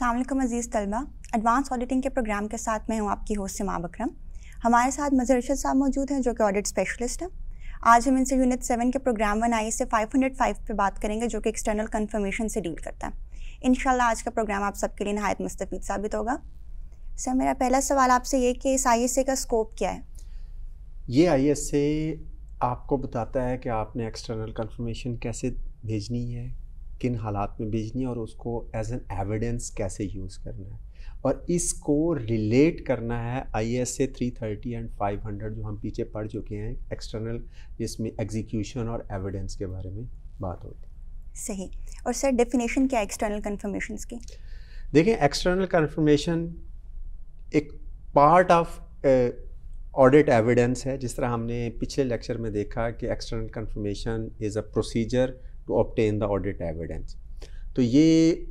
अस्सलाम वालेकुम अज़ीज़ तलबा। एडवांस ऑडिटिंग के प्रोग्राम के साथ मैं हूँ आपकी होस्ट सिमाब अकरम। हमारे साथ मज़हर अरशद साहब मौजूद हैं जो कि ऑडिट स्पेशलिस्ट हैं। आज हम इनसे यूनिट 7 के प्रोग्राम 1 ISA 505 पे बात करेंगे जो कि एक्सटर्नल कन्फर्मेशन से डील करता है। इंशाल्लाह आज का प्रोग्राम आप सबके लिए नहायत मुस्तफ़ीद साबित होगा। सर, मेरा पहला सवाल आपसे ये कि इस ISA का स्कोप क्या है? ये ISA आपको बताता है कि आपने एक्सटर्नल कन्फर्मेशन कैसे भेजनी है, किन हालात में भेजनी है और उसको एज एन एविडेंस कैसे यूज़ करना है, और इसको रिलेट करना है ISA 330 एंड 500 जो हम पीछे पढ़ चुके हैं एक्सटर्नल, जिसमें एग्जीक्यूशन और एविडेंस के बारे में बात होती है। सही। और सर, डेफिनेशन क्या है एक्सटर्नल कन्फर्मेशंस की? देखिए, एक्सटर्नल कन्फर्मेशन एक पार्ट ऑफ ऑडिट एविडेंस है। जिस तरह हमने पिछले लेक्चर में देखा कि external confirmation is a procedure to obtain the audit evidence. तो ये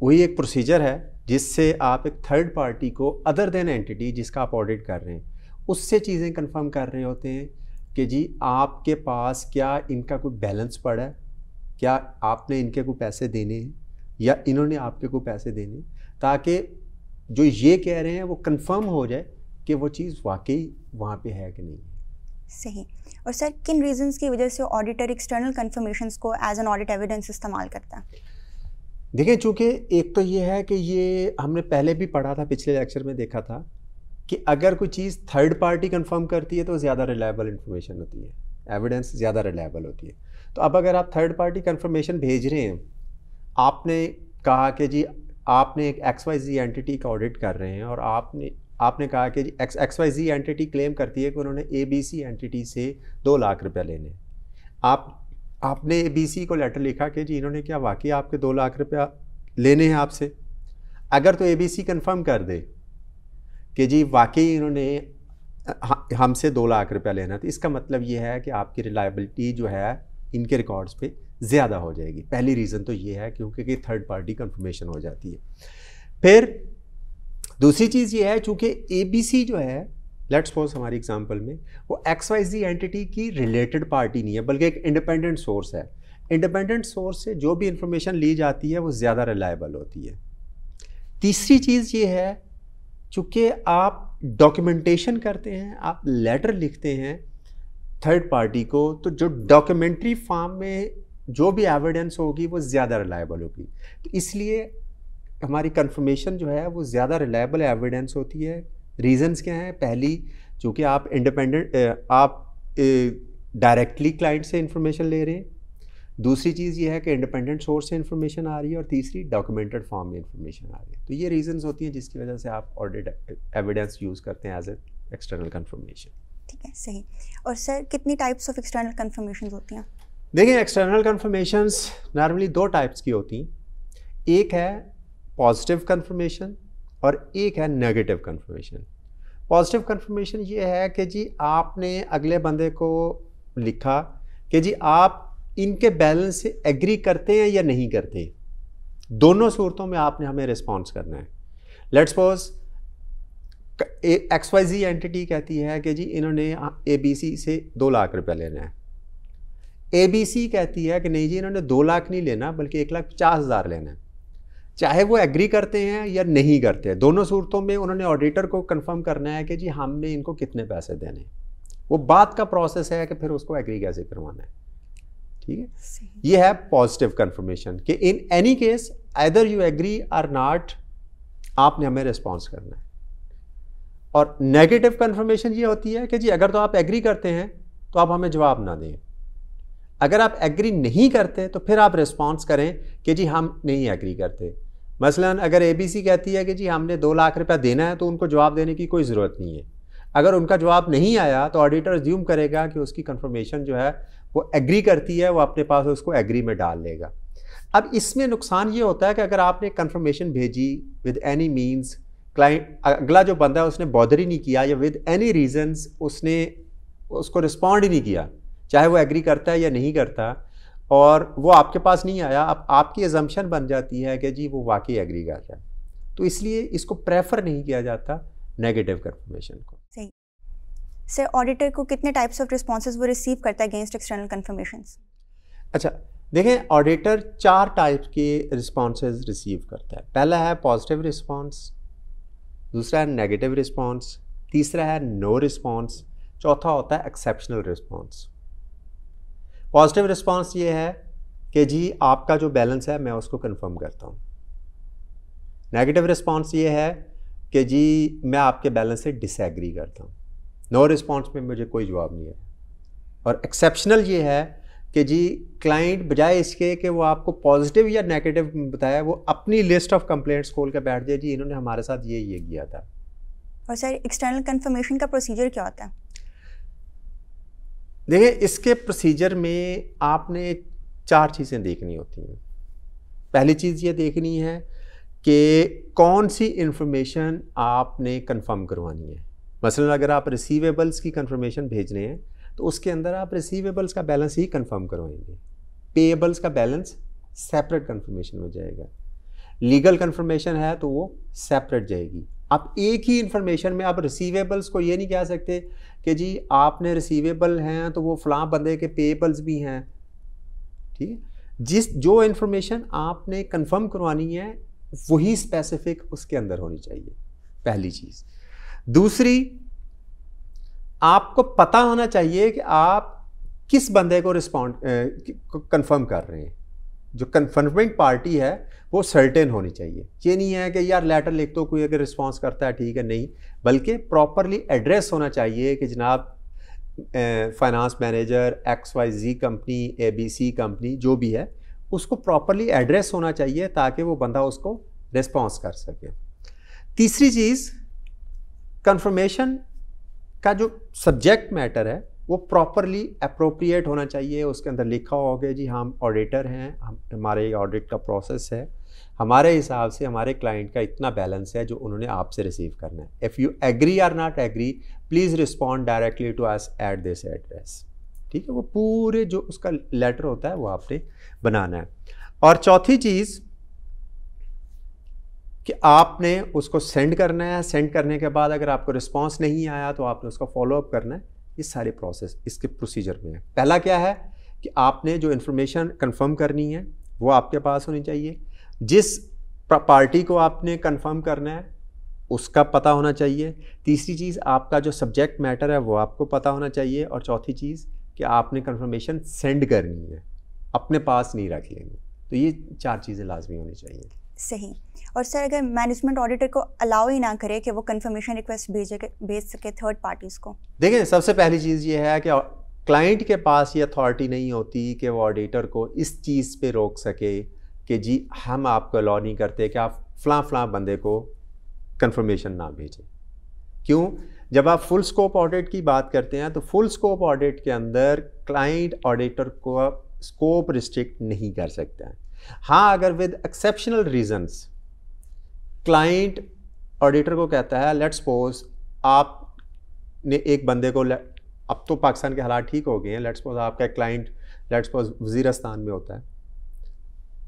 वही एक प्रोसीजर है जिससे आप एक थर्ड पार्टी को, अदर देन एंटिटी जिसका आप ऑडिट कर रहे हैं, उससे चीज़ें कंफर्म कर रहे होते हैं कि जी आपके पास क्या इनका कोई बैलेंस पड़ा है, क्या आपने इनके कोई पैसे देने हैं या इन्होंने आपके को पैसे देने, ताकि जो ये कह रहे हैं वो कंफर्म हो जाए कि वो चीज़ वाकई वहाँ पे है कि नहीं है। सही। और सर, किन रीजंस की वजह से ऑडिटर एक्सटर्नल कन्फर्मेशंस को एज एन ऑडिट एविडेंस इस्तेमाल करता है? देखिए, चूँकि एक तो ये है कि ये हमने पहले भी पढ़ा था, पिछले लेक्चर में देखा था कि अगर कोई चीज़ थर्ड पार्टी कंफर्म करती है तो ज़्यादा रिलायबल इन्फॉर्मेशन होती है, एविडेंस ज़्यादा रिलायबल होती है। तो अब अगर आप थर्ड पार्टी कंफर्मेशन भेज रहे हैं, आपने कहा कि जी आपने एक XYZ एंटिटी का ऑडिट कर रहे हैं और आपने कहा कि जी XYZ एंटिटी क्लेम करती है कि उन्होंने ABC एंटिटी से 2 लाख रुपया लेने हैं। आपने ABC को लेटर लिखा कि जी इन्होंने क्या वाकई आपके 2 लाख रुपया लेने हैं आपसे। अगर तो ABC कंफर्म कर दे कि जी वाकई इन्होंने हमसे 2 लाख रुपया लेना, तो इसका मतलब ये है कि आपकी रिलायबिलिटी जो है इनके रिकॉर्ड्स पे ज़्यादा हो जाएगी। पहली रीज़न तो ये है क्योंकि थर्ड पार्टी कंफर्मेशन हो जाती है। फिर दूसरी चीज़ ये है, चूँकि ABC जो है, लेट्स सपोज हमारी एग्जांपल में वो XYZ एंटिटी की रिलेटेड पार्टी नहीं है बल्कि एक इंडिपेंडेंट सोर्स है। इंडिपेंडेंट सोर्स से जो भी इंफॉर्मेशन ली जाती है वो ज़्यादा रिलायबल होती है। तीसरी चीज़ ये है, चूँकि आप डॉक्यूमेंटेशन करते हैं, आप लेटर लिखते हैं थर्ड पार्टी को, तो जो डॉक्यूमेंट्री फॉर्म में जो भी एविडेंस होगी वो ज़्यादा रिलायबल होगी। तो इसलिए हमारी कंफर्मेशन जो है वो ज़्यादा रिलायबल एविडेंस होती है। रीजंस क्या हैं? पहली, चूँकि आप डायरेक्टली क्लाइंट से इंफॉर्मेशन ले रहे हैं। दूसरी चीज़ ये है कि इंडिपेंडेंट सोर्स से इंफॉर्मेशन आ रही है, और तीसरी डॉक्यूमेंटेड फॉर्म में इंफॉर्मेशन आ रही है। तो ये रीजंस होती हैं जिसकी वजह से आप ऑडिट एविडेंस यूज़ करते हैं एज ए एक्सटर्नल कंफर्मेशन। ठीक है, सही। और सर, कितनी टाइप्स ऑफ एक्सटर्नल कन्फर्मेशंस होती हैं? देखिए, एक्सटर्नल कन्फर्मेशंस नॉर्मली 2 टाइप्स की होती हैं। एक है पॉजिटिव कन्फर्मेशन और एक है नेगेटिव कन्फर्मेशन। पॉजिटिव कन्फर्मेशन ये है कि जी आपने अगले बंदे को लिखा कि जी आप इनके बैलेंस से एग्री करते हैं या नहीं करते। दोनों सूरतों में आपने हमें रिस्पॉन्स करना है। लेट्स सपोज XYZ एंटिटी कहती है कि जी इन्होंने ABC से 2 लाख रुपया लेना है। ABC कहती है कि नहीं जी इन्होंने 2 लाख नहीं लेना बल्कि 1,50,000 लेना है। चाहे वो एग्री करते हैं या नहीं करते हैं, दोनों सूरतों में उन्होंने ऑडिटर को कंफर्म करना है कि जी हमने इनको कितने पैसे देने। वो बात का प्रोसेस है कि फिर उसको एग्री कैसे करवाना है। ठीक है, ये है पॉजिटिव कंफर्मेशन कि in any case either you agree or not, आपने हमें रिस्पॉन्स करना है। और नेगेटिव कंफर्मेशन ये होती है कि जी अगर तो आप एग्री करते हैं तो आप हमें जवाब ना दें, अगर आप एग्री नहीं करते तो फिर आप रिस्पॉन्स करें कि जी हम नहीं एग्री करते। मसलन अगर ABC कहती है कि जी हमने 2 लाख रुपया देना है, तो उनको जवाब देने की कोई ज़रूरत नहीं है। अगर उनका जवाब नहीं आया तो ऑडिटर अज्यूम करेगा कि उसकी कंफर्मेशन जो है वो एग्री करती है, वो अपने पास उसको एग्री में डाल लेगा। अब इसमें नुकसान ये होता है कि अगर आपने कंफर्मेशन भेजी विद एनी मीन्स, क्लाइंट अगला जो बंदा है उसने बॉदर ही नहीं किया या विद एनी रीजंस उसने उसको रिस्पॉन्ड ही नहीं किया, चाहे वो एग्री करता है या नहीं करता, और वो आपके पास नहीं आया, अब आपकी अजम्पशन बन जाती है कि जी वो वाकई एग्री कर रहा है। तो इसलिए इसको प्रेफर नहीं किया जाता नेगेटिव कंफर्मेशन को। सही। सर, ऑडिटर को कितने टाइप्स ऑफ रिस्पॉन्सेज वो रिसीव करता है अगेंस्ट एक्सटर्नल कन्फर्मेशंस? अच्छा, देखें, ऑडिटर 4 टाइप के रिस्पॉन्सेज रिसीव करता है। पहला है पॉजिटिव रिस्पॉन्स, दूसरा है नेगेटिव रिस्पॉन्स, तीसरा है नो रिस्पॉन्स, चौथा होता है एक्सेप्शनल रिस्पॉन्स। पॉजिटिव रिस्पॉन्स ये है कि जी आपका जो बैलेंस है मैं उसको कंफर्म करता हूँ। नेगेटिव रिस्पॉन्स ये है कि जी मैं आपके बैलेंस से डिसएग्री करता हूँ। नो रिस्पॉन्स में मुझे कोई जवाब नहीं है। और एक्सेप्शनल ये है कि जी क्लाइंट बजाय इसके कि वो आपको पॉजिटिव या नेगेटिव बताया, वो अपनी लिस्ट ऑफ कंप्लेंट्स खोल के बैठ जाए, जी इन्होंने हमारे साथ ये किया था। और सर एक्सटर्नल कंफर्मेशन का प्रोसीजर क्या होता है? देखिए, इसके प्रोसीजर में आपने 4 चीज़ें देखनी होती हैं। पहली चीज़ ये देखनी है कि कौन सी इंफॉर्मेशन आपने कंफर्म करवानी है। मसलन अगर आप रिसीवेबल्स की कंफर्मेशन भेज रहे हैं तो उसके अंदर आप रिसीवेबल्स का बैलेंस ही कंफर्म करवाएंगे। पेएबल्स का बैलेंस सेपरेट कंफर्मेशन में जाएगा। लीगल कंफर्मेशन है तो वो सेपरेट जाएगी। आप एक ही इंफॉर्मेशन में आप रिसीवेबल्स को ये नहीं कह सकते कि जी आपने रिसीवेबल हैं तो वो फलां बंदे के पेएबल्स भी हैं। ठीक है, जो इंफॉर्मेशन आपने कंफर्म करवानी है वही स्पेसिफिक उसके अंदर होनी चाहिए, पहली चीज़। दूसरी, आपको पता होना चाहिए कि आप किस बंदे को कंफर्म कर रहे हैं। जो कंफर्मिंग पार्टी है वो सर्टेन होनी चाहिए। ये नहीं है कि यार लेटर लिख तो कोई अगर रिस्पॉन्स करता है ठीक है, नहीं, बल्कि प्रॉपरली एड्रेस होना चाहिए कि जनाब finance manager XYZ company, ABC company जो भी है उसको प्रॉपरली एड्रेस होना चाहिए ताकि वो बंदा उसको रिस्पॉन्स कर सके। तीसरी चीज़, कंफर्मेशन का जो सब्जेक्ट मैटर है वो प्रॉपरली अप्रोप्रिएट होना चाहिए। उसके अंदर लिखा होगा जी हम ऑडिटर हैं, हमारे ऑडिट का प्रोसेस है, हमारे हिसाब से हमारे क्लाइंट का इतना बैलेंस है जो उन्होंने आपसे रिसीव करना है। If you agree or not agree please respond directly to us at this address. ठीक है, वो पूरे जो उसका लेटर होता है वो आपने बनाना है। और चौथी चीज़ कि आपने उसको सेंड करना है। सेंड करने के बाद अगर आपको रिस्पांस नहीं आया तो आपने उसका फॉलोअप करना है। ये सारे प्रोसेस इसके प्रोसीजर में है। पहला क्या है कि आपने जो इन्फॉर्मेशन कंफर्म करनी है वो आपके पास होनी चाहिए। जिस पार्टी को आपने कंफर्म करना है उसका पता होना चाहिए। तीसरी चीज़, आपका जो सब्जेक्ट मैटर है वो आपको पता होना चाहिए। और चौथी चीज़ कि आपने कंफर्मेशन सेंड करनी है, अपने पास नहीं रख लेंगे। तो ये 4 चीज़ें लाजमी होनी चाहिए। सही। और सर अगर मैनेजमेंट ऑडिटर को अलाउ ही ना करे कि वो कंफर्मेशन रिक्वेस्ट भेज सके थर्ड पार्टीज़ को? देखिए, सबसे पहली चीज़ ये है कि क्लाइंट के पास ये अथॉरिटी नहीं होती कि वो ऑडिटर को इस चीज़ पे रोक सके कि जी हम आपको अलाउ नहीं करते कि आप फलां बंदे को कंफर्मेशन ना भेजें। क्यों? जब आप फुल स्कोप ऑडिट की बात करते हैं तो फुल स्कोप ऑडिट के अंदर क्लाइंट ऑडिटर को स्कोप रिस्ट्रिक्ट नहीं कर सकता है। हाँ, अगर with exceptional reasons client auditor को कहता है, लेट्स सपोज आपने एक बंदे को, अब तो पाकिस्तान के हालात ठीक हो गए हैं, लेट्स सपोज आपका क्लाइंट लेट्स सपोज वज़ीरिस्तान में होता है,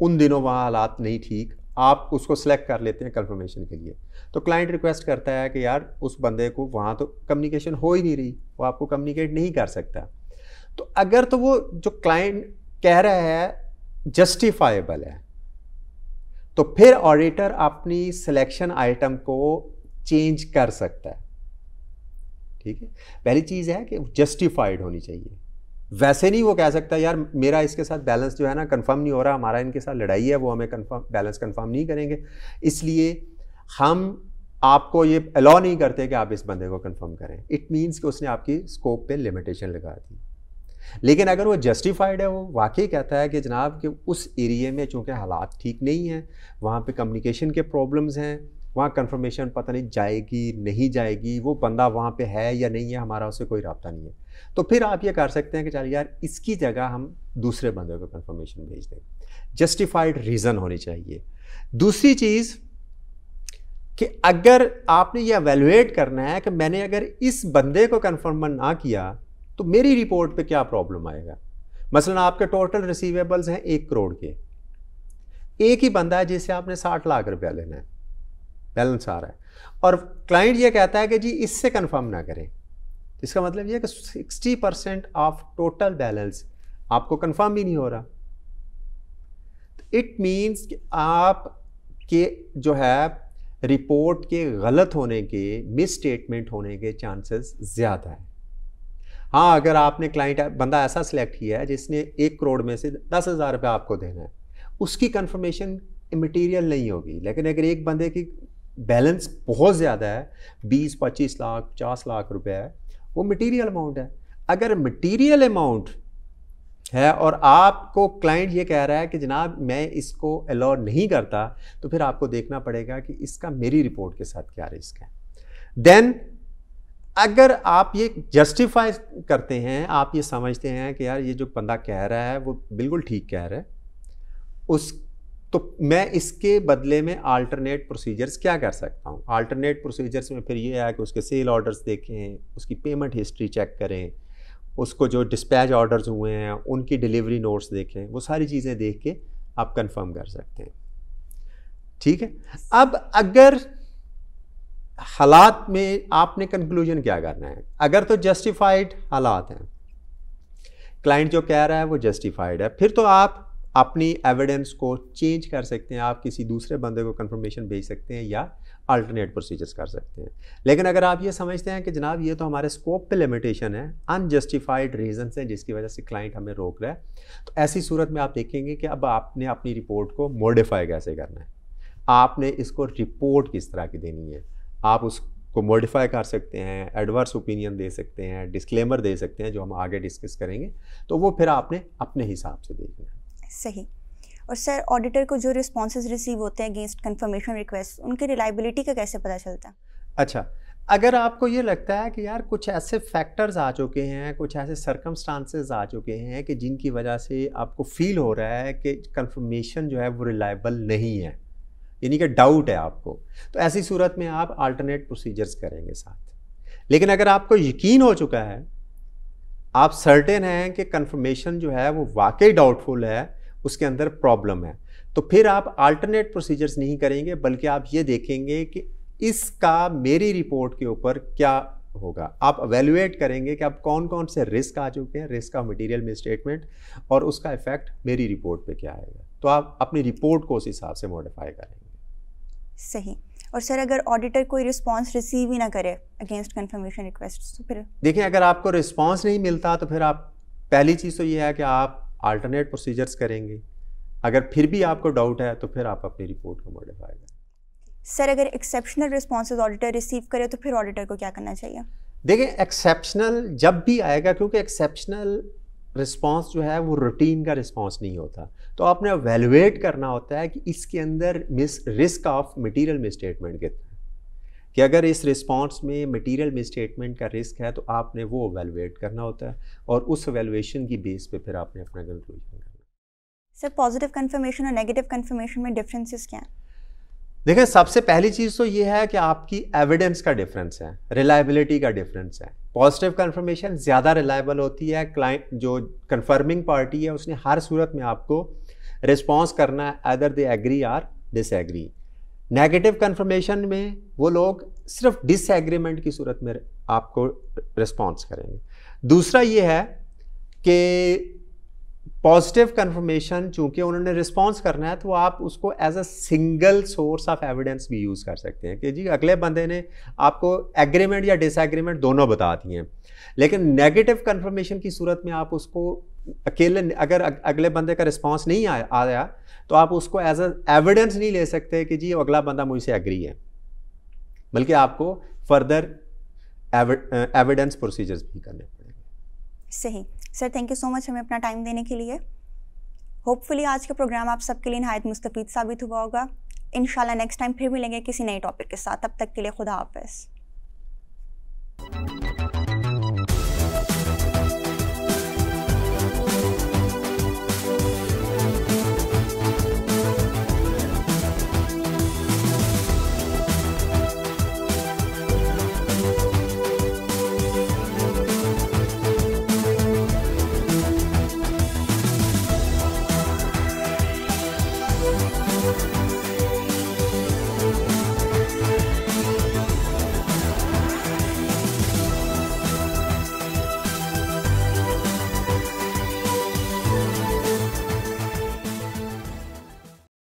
उन दिनों वहाँ हालात नहीं ठीक, आप उसको सेलेक्ट कर लेते हैं कंफर्मेशन के लिए। तो क्लाइंट रिक्वेस्ट करता है कि यार उस बंदे को वहाँ तो कम्युनिकेशन हो ही नहीं रही, वो आपको कम्युनिकेट नहीं कर सकता। तो अगर तो वो जो क्लाइंट कह रहा है जस्टिफाइबल है तो फिर ऑडिटर अपनी सिलेक्शन आइटम को चेंज कर सकता है। ठीक है, पहली चीज़ है कि जस्टिफाइड होनी चाहिए। वैसे नहीं वो कह सकता यार मेरा इसके साथ बैलेंस जो है ना कंफर्म नहीं हो रहा, हमारा इनके साथ लड़ाई है, वो हमें बैलेंस कंफर्म नहीं करेंगे, इसलिए हम आपको ये अलाउ नहीं करते कि आप इस बंदे को कंफर्म करें। इट मीन्स कि उसने आपकी स्कोप पे लिमिटेशन लगा दी। लेकिन अगर वो जस्टिफाइड है, वो वाकई कहता है कि जनाब कि उस एरिया में चूँकि हालात ठीक नहीं हैं, वहाँ पे कम्युनिकेशन के प्रॉब्लम्स हैं, वहाँ कंफर्मेशन पता नहीं जाएगी नहीं जाएगी, वो बंदा वहाँ पे है या नहीं है, हमारा उससे कोई राब्ता नहीं है, तो फिर आप ये कर सकते हैं कि चल यार इसकी जगह हम दूसरे बंदे को कंफर्मेशन भेज दें। जस्टिफाइड रीज़न होनी चाहिए। दूसरी चीज़ कि अगर आपने ये एवेलुएट करना है कि मैंने अगर इस बंदे को कंफर्म ना किया तो मेरी रिपोर्ट पे क्या प्रॉब्लम आएगा। मसलन आपके टोटल रिसीवेबल्स हैं 1 करोड़ के, एक ही बंदा है जिससे आपने 60 लाख रुपया लेना है, बैलेंस आ रहा है, और क्लाइंट ये कहता है कि जी इससे कंफर्म ना करें। इसका मतलब ये है कि 60% ऑफ टोटल बैलेंस आपको कंफर्म ही नहीं हो रहा। इट मीन्स कि आप के जो है रिपोर्ट के गलत होने के, मिस स्टेटमेंट होने के चांसेस ज़्यादा है। हाँ, अगर आपने क्लाइंट बंदा ऐसा सिलेक्ट किया है जिसने 1 करोड़ में से 10,000 रुपये आपको देना है, उसकी कंफर्मेशन इमटीरियल नहीं होगी। लेकिन अगर एक बंदे की बैलेंस बहुत ज़्यादा है, 20-25 लाख 50 लाख रुपए है, वो मटीरियल अमाउंट है। अगर मटीरियल अमाउंट है और आपको क्लाइंट ये कह रहा है कि जनाब मैं इसको अलाउ नहीं करता, तो फिर आपको देखना पड़ेगा कि इसका मेरी रिपोर्ट के साथ क्या रिस्क है। देन अगर आप ये जस्टिफाई करते हैं, आप ये समझते हैं कि यार ये जो बंदा कह रहा है वो बिल्कुल ठीक कह रहा है, तो मैं इसके बदले में अल्टरनेट प्रोसीजर्स क्या कर सकता हूँ। अल्टरनेट प्रोसीजर्स में फिर ये है कि उसके सेल ऑर्डर्स देखें, उसकी पेमेंट हिस्ट्री चेक करें, उसको जो डिस्पैच ऑर्डर्स हुए हैं उनकी डिलीवरी नोट्स देखें, वो सारी चीज़ें देख के आप कंफर्म कर सकते हैं। ठीक है। अब अगर हालात में आपने कंक्लूजन क्या करना है, अगर तो जस्टिफाइड हालात हैं, क्लाइंट जो कह रहा है वो जस्टिफाइड है, फिर तो आप अपनी एविडेंस को चेंज कर सकते हैं, आप किसी दूसरे बंदे को कंफर्मेशन भेज सकते हैं या अल्टरनेट प्रोसीजर्स कर सकते हैं। लेकिन अगर आप ये समझते हैं कि जनाब ये तो हमारे स्कोप पे लिमिटेशन है, अनजस्टिफाइड रीजंस हैं जिसकी वजह से क्लाइंट हमें रोक रहा है, तो ऐसी सूरत में आप देखेंगे कि अब आपने अपनी रिपोर्ट को मॉडिफाई कैसे करना है, आपने इसको रिपोर्ट किस तरह की देनी है। आप उसको मॉडिफाई कर सकते हैं, एडवर्स ओपिनियन दे सकते हैं, डिस्क्लेमर दे सकते हैं, जो हम आगे डिस्कस करेंगे, तो वो फिर आपने अपने हिसाब से देखना है। सही। और सर, ऑडिटर को जो रिस्पॉन्सेज रिसीव होते हैं अगेंस्ट कंफर्मेशन रिक्वेस्ट, उनकी रिलायबिलिटी का कैसे पता चलता है? अच्छा, अगर आपको ये लगता है कि यार कुछ ऐसे फैक्टर्स आ चुके हैं, कुछ ऐसे सर्कमस्टांसेस आ चुके हैं कि जिनकी वजह से आपको फील हो रहा है कि कंफर्मेशन जो है वो रिलायबल नहीं है, यानी कि डाउट है आपको, तो ऐसी सूरत में आप अल्टरनेट प्रोसीजर्स करेंगे साथ। लेकिन अगर आपको यकीन हो चुका है, आप सर्टेन हैं कि कंफर्मेशन जो है वो वाकई डाउटफुल है, उसके अंदर प्रॉब्लम है, तो फिर आप अल्टरनेट प्रोसीजर्स नहीं करेंगे, बल्कि आप ये देखेंगे कि इसका मेरी रिपोर्ट के ऊपर क्या होगा। आप एवेल्युएट करेंगे कि अब कौन कौन से रिस्क आ चुके हैं, रिस्क ऑफ मटेरियल मिसस्टेटमेंट, और उसका इफेक्ट मेरी रिपोर्ट पे क्या आएगा, तो आप अपनी रिपोर्ट को उस हिसाब से मॉडिफाई करेंगे। सही। और सर, अगर ऑडिटर कोई रिस्पांस रिसीव ही ना करे अगेंस्ट कंफर्मेशन रिक्वेस्ट, तो फिर देखिए, अगर आपको रिस्पांस नहीं मिलता तो फिर आप, पहली चीज़ तो ये है कि आप अल्टरनेट प्रोसीजर्स करेंगे। अगर फिर भी आपको डाउट है तो फिर आप अपनी रिपोर्ट को मॉडिफाई करें। सर, अगर एक्सेप्शनल रिस्पॉन्सेज ऑडिटर रिसीव करे तो फिर ऑडिटर को क्या करना चाहिए? देखिए, एक्सेप्शनल जब भी आएगा, क्योंकि एक्सेप्शनल रिस्पांस जो है वो रूटीन का रिस्पांस नहीं होता, तो आपने एवेल्युएट करना होता है कि इसके अंदर रिस्क ऑफ मटेरियल मिसस्टेटमेंट कितना है, कि अगर इस रिस्पांस में मटेरियल मिसस्टेटमेंट का रिस्क है तो आपने वो एवेल्युएट करना होता है, और उस एवेल्युएशन की बेस पे फिर आपने अपना कंक्लूजन करना है। सर, पॉजिटिव कंफर्मेशन और नेगेटिव कंफर्मेशन में डिफरेंसेस क्या हैं? देखिए, सबसे पहली चीज़ तो ये है कि आपकी एविडेंस का डिफरेंस है, रिलायबिलिटी का डिफरेंस है। पॉजिटिव कंफर्मेशन ज़्यादा रिलायबल होती है, क्लाइंट जो कंफर्मिंग पार्टी है उसने हर सूरत में आपको रिस्पॉन्स करना है, other they agree or disagree. Negative confirmation में वो लोग सिर्फ डिसएग्रीमेंट की सूरत में आपको रिस्पॉन्स करेंगे। दूसरा ये है कि पॉजिटिव कंफर्मेशन चूंकि उन्होंने रिस्पॉन्स करना है, तो आप उसको as a single source of evidence भी यूज़ कर सकते हैं कि जी अगले बंदे ने आपको एग्रीमेंट या डिसएग्रीमेंट दोनों बता दिए हैं। लेकिन नेगेटिव कंफर्मेशन की सूरत में आप उसको अकेले, अगर अगले बंदे का रिस्पॉन्स नहीं आया तो आप उसको एज अ एविडेंस नहीं ले सकते कि जी अगला बंदा मुझसे एग्री है, बल्कि आपको फर्दर एविडेंस प्रोसीजर्स भी करने पड़ेंगे। सही। Sir, thank you so much हमें अपना टाइम देने के लिए। होपफुली आज का प्रोग्राम आप सबके लिए निहायत मुस्तफीद साबित हुआ होगा। इंशाल्लाह नेक्स्ट टाइम फिर मिलेंगे किसी नए टॉपिक के साथ। तब तक के लिए खुदा हाफिज़।